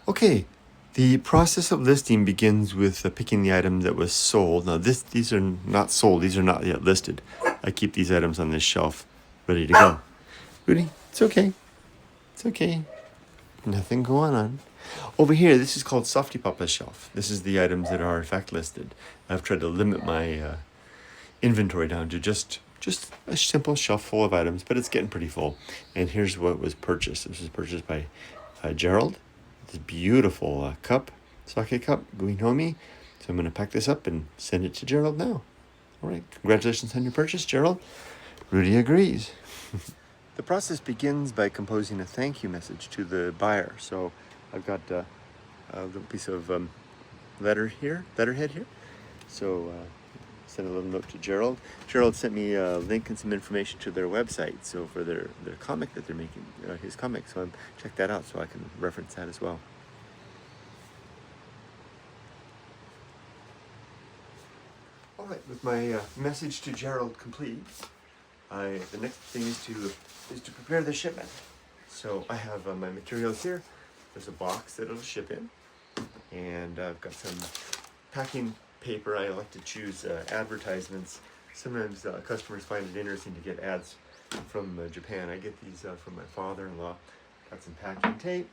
Okay, the process of listing begins with picking the item that was sold. Now, these are not sold. These are not yet listed. I keep these items on this shelf ready to go. Rudy, it's okay. It's okay. Nothing going on. Over here, this is called Softypapa's shelf. This is the items that are in fact listed. I've tried to limit my inventory down to just a simple shelf full of items, but it's getting pretty full. And here's what was purchased. This was purchased by Gerald. This beautiful cup, sake cup, going homey. So I'm going to pack this up and send it to Gerald now. All right, congratulations on your purchase, Gerald. Rudy agrees. The process begins by composing a thank you message to the buyer. So I've got a little piece of letterhead here. So send a little note to Gerald. Gerald sent me a link and some information to their website. So for their comic that they're making, his comic. So check that out so I can reference that as well. All right, with my message to Gerald complete, the next thing is to prepare the shipment. So I have my materials here. There's a box that it'll ship in, and I've got some packing paper. I like to choose advertisements. Sometimes customers find it interesting to get ads from Japan. I get these from my father-in-law. Got some packing tape.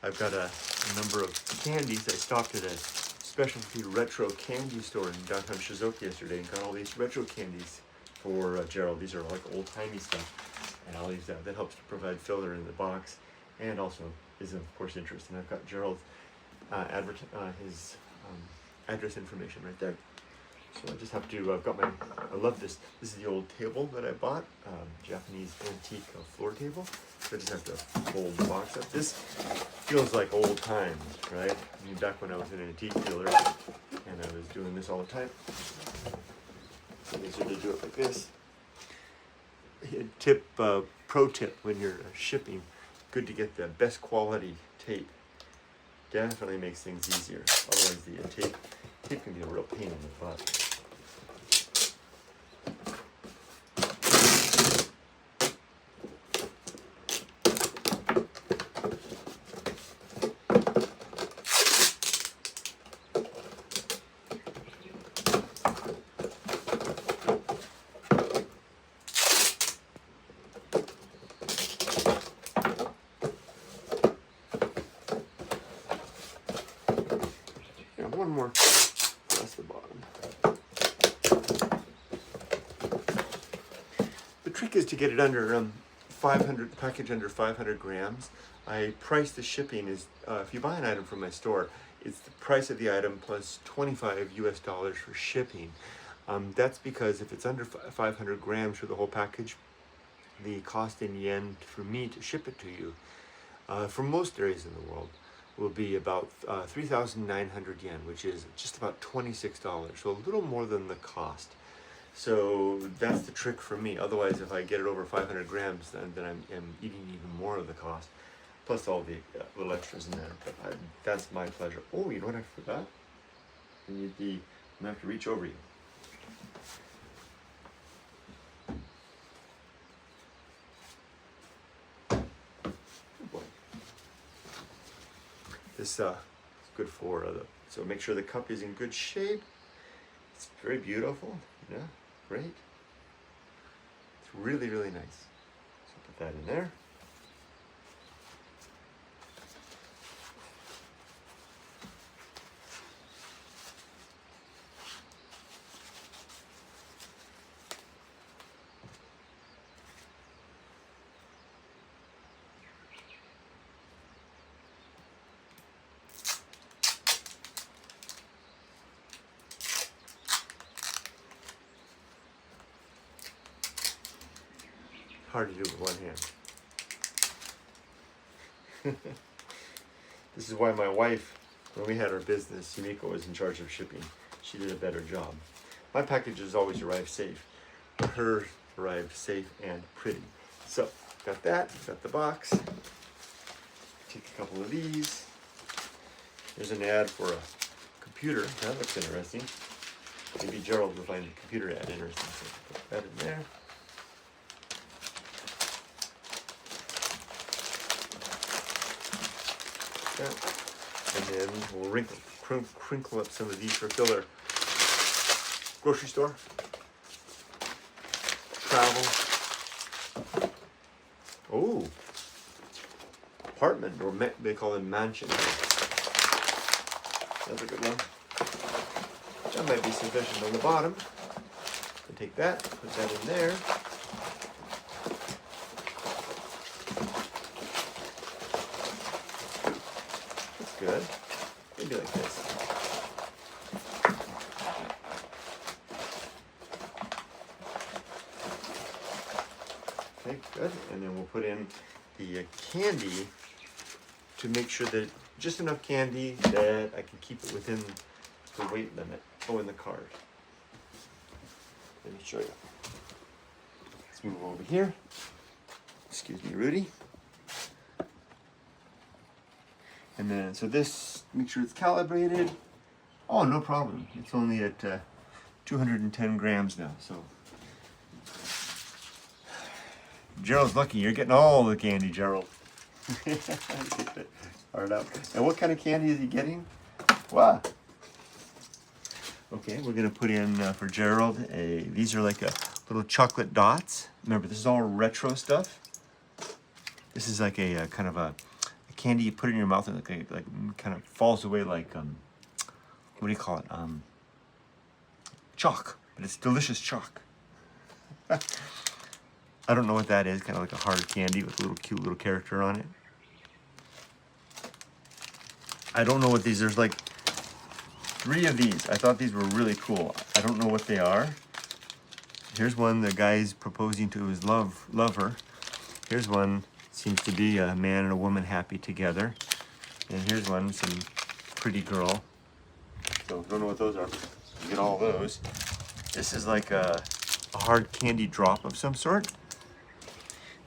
I've got a number of candies. I stopped at a specialty retro candy store in downtown Shizuoka yesterday and got all these retro candies for Gerald. These are like old-timey stuff, and I'll use that. That helps to provide filler in the box, and also is of course interesting. I've got Gerald's his address information right there. So I just have to, I love this. This is the old table that I bought, Japanese antique floor table. So I just have to fold the box up. This feels like old times, right? I mean, back when I was an antique dealer and I was doing this all the time. So easier to do it like this. Pro tip when you're shipping, good to get the best quality tape. Definitely makes things easier. Otherwise the tape can be a real pain in the butt. One more across the bottom. The trick is to get it under 500, the package under 500 grams. I price the shipping is, if you buy an item from my store, it's the price of the item plus $25 US for shipping. That's because if it's under 500 grams for the whole package, the cost in yen for me to ship it to you, from most areas in the world, will be about 3,900 yen, which is just about $26, so a little more than the cost. So that's the trick for me. Otherwise, if I get it over 500 grams, then I'm eating even more of the cost, plus all the little extras in there. But that's my pleasure. Oh, you know what I forgot? I need I'm gonna have to reach over you. This is good for so make sure the cup is in good shape. It's very beautiful, yeah, great. It's really, really nice. So put that in there. Hard to do with one hand. This is why my wife, when we had our business, Sumiko was in charge of shipping. She did a better job. My packages always arrive safe, but hers arrived safe and pretty. So, got that, got the box. Take a couple of these. There's an ad for a computer. That looks interesting. Maybe Gerald will find the computer ad interesting. So put that in there. that. And then we'll crinkle up some of these for filler. Grocery store, travel. Oh, apartment, or they call it mansion. That's a good one. That might be sufficient on the bottom. So take that, put that in there. That's good. Maybe like this. Okay, good. And then we'll put in the candy to make sure that just enough candy that I can keep it within the weight limit. Oh, in the card. Let me show you. Let's move over here. Excuse me, Rudy. And then, so this, make sure it's calibrated. Oh, no problem. It's only at 210 grams now, so. Gerald's lucky. You're getting all the candy, Gerald. Hard out. And what kind of candy is he getting? Wow. Okay, we're gonna put in for Gerald these are like a little chocolate dots. Remember, this is all retro stuff. This is like a kind of a candy you put in your mouth and like kind of falls away like what do you call it? Chalk, but it's delicious chalk. I don't know what that is. Kind of like a hard candy with a little cute little character on it. I don't know what these. There's like 3 of these. I thought these were really cool. I don't know what they are. Here's one, the guy's proposing to his lover. Here's one, seems to be a man and a woman happy together. And here's one, some pretty girl. So don't know what those are. You get all those. This is like a hard candy drop of some sort.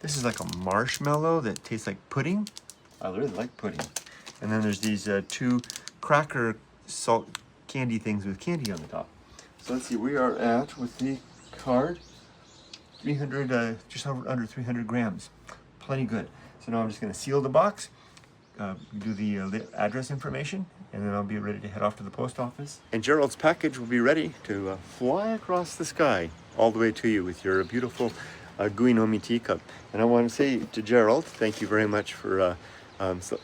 This is like a marshmallow that tastes like pudding. I really like pudding. And then there's these 2 cracker salt candy things with candy on the top. So let's see, we are at, with the card, 300, just under 300 grams. Plenty good. So now I'm just gonna seal the box, do the address information, and then I'll be ready to head off to the post office. And Gerald's package will be ready to fly across the sky all the way to you with your beautiful Guinomi teacup. And I want to say to Gerald, thank you very much for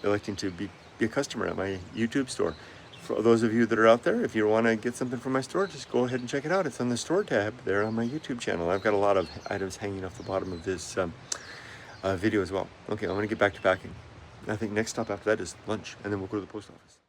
electing to be a customer at my YouTube store. For those of you that are out there, if you want to get something from my store, just go ahead and check it out. It's on the store tab there on my YouTube channel. I've got a lot of items hanging off the bottom of this video as well. Okay, I'm going to get back to packing. I think next stop after that is lunch, and then we'll go to the post office.